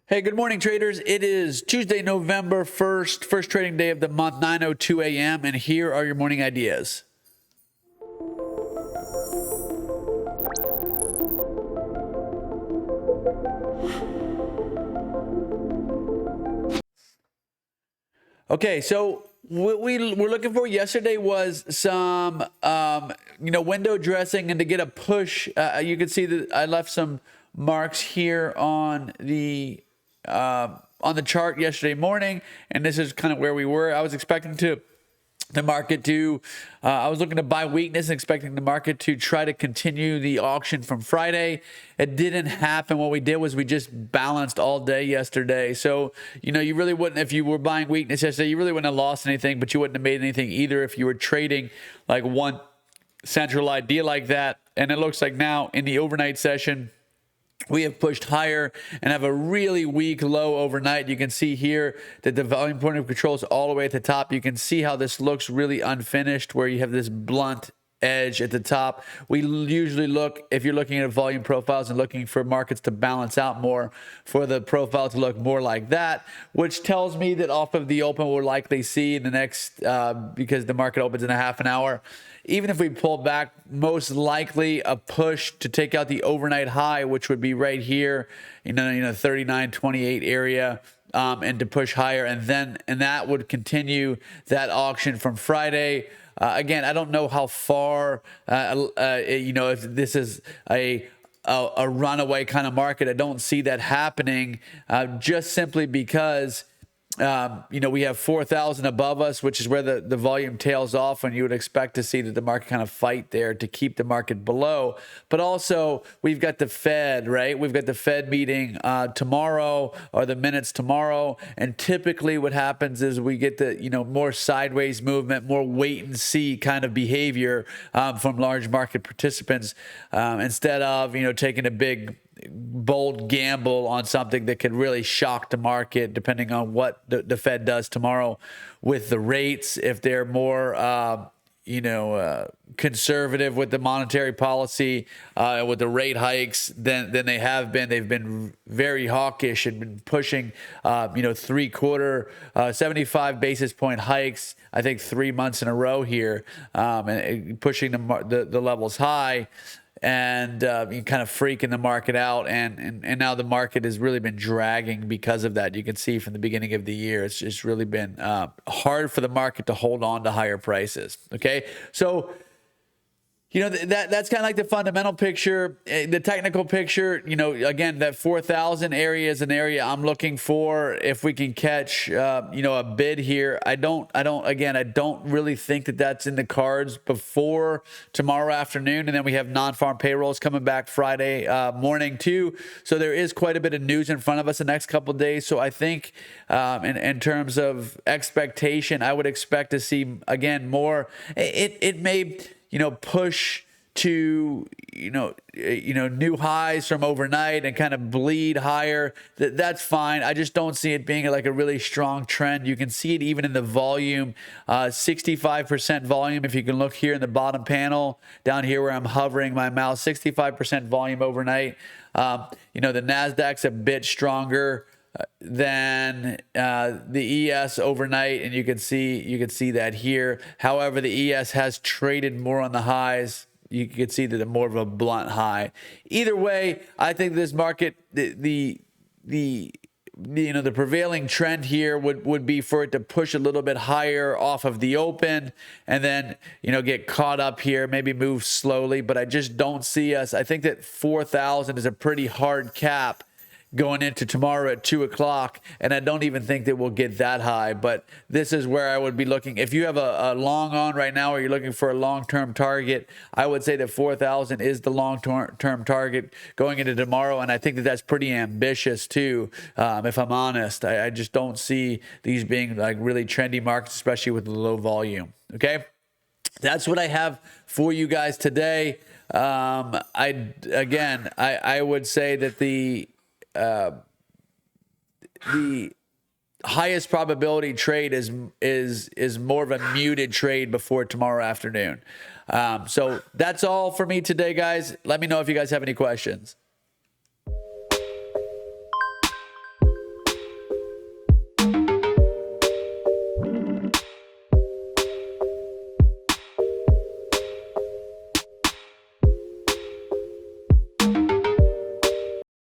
Hey, good morning, traders. It is Tuesday, November 1st, first trading day of the month, 9:02 a.m., and here are your morning ideas. Okay, so what we were looking for yesterday was some, window dressing and to get a push. You can see that I left some marks here on the chart yesterday morning, and this is kind of where we were. I was expecting the market to, I was looking to buy weakness and expecting the market to try to continue the auction from Friday. It didn't happen. What we did was we just balanced all day yesterday. So, you really wouldn't, if you were buying weakness yesterday, you really wouldn't have lost anything, but you wouldn't have made anything either if you were trading like one central idea like that. And it looks like now in the overnight session, we have pushed higher and have a really weak low overnight. You can see here that the volume point of control is all the way at the top. You can see how this looks really unfinished, where you have this blunt edge at the top. We usually look, if you're looking at volume profiles and looking for markets to balance out more, for the profile to look more like that, which tells me that off of the open we'll likely see in the next, because the market opens in a half an hour, even if we pull back, most likely a push to take out the overnight high, which would be right here, 39.28 area, and to push higher, and that would continue that auction from Friday. Again, I don't know how far, if this is a runaway kind of market. I don't see that happening, just simply because we have 4,000 above us, which is where the volume tails off, and you would expect to see that the market kind of fight there to keep the market below. But also, we've got the Fed, right? We've got the Fed meeting tomorrow, or the minutes tomorrow. And typically what happens is we get the, more sideways movement, more wait and see kind of behavior from large market participants, instead of, taking a big bold gamble on something that could really shock the market, depending on what the Fed does tomorrow with the rates. If they're more, conservative with the monetary policy, with the rate hikes than they have been. They've been very hawkish and been pushing, 75 basis point hikes, I think 3 months in a row here, and pushing the levels high. And you kind of freaking the market out, and now the market has really been dragging because of that. You can see from the beginning of the year, it's just really been hard for the market to hold on to higher prices. Okay, so that's kind of like the fundamental picture. The technical picture, again, that 4,000 area is an area I'm looking for. If we can catch, a bid here, I don't really think that that's in the cards before tomorrow afternoon. And then we have non-farm payrolls coming back Friday morning too. So there is quite a bit of news in front of us the next couple of days. So I think in terms of expectation, I would expect to see, again, more. It may, push to, new highs from overnight and kind of bleed higher. That's fine. I just don't see it being like a really strong trend. You can see it even in the volume, 65% volume. If you can look here in the bottom panel down here where I'm hovering my mouse, 65% volume overnight. The NASDAQ's a bit stronger than the ES overnight, and you can see that here. However, the ES has traded more on the highs. You can see that more of a blunt high. Either way, I think this market, the prevailing trend here would be for it to push a little bit higher off of the open, and then get caught up here, maybe move slowly. But I just don't see us. I think that 4,000 is a pretty hard cap going into tomorrow at 2 o'clock, and I don't even think that we'll get that high. But this is where I would be looking. If you have a long on right now, or you're looking for a long-term target, I would say that 4,000 is the long-term target going into tomorrow, and I think that that's pretty ambitious too, if I'm honest. I just don't see these being like really trendy markets, especially with the low volume. Okay, that's what I have for you guys today. I would say that the highest probability trade is more of a muted trade before tomorrow afternoon. So that's all for me today, guys. Let me know if you guys have any questions.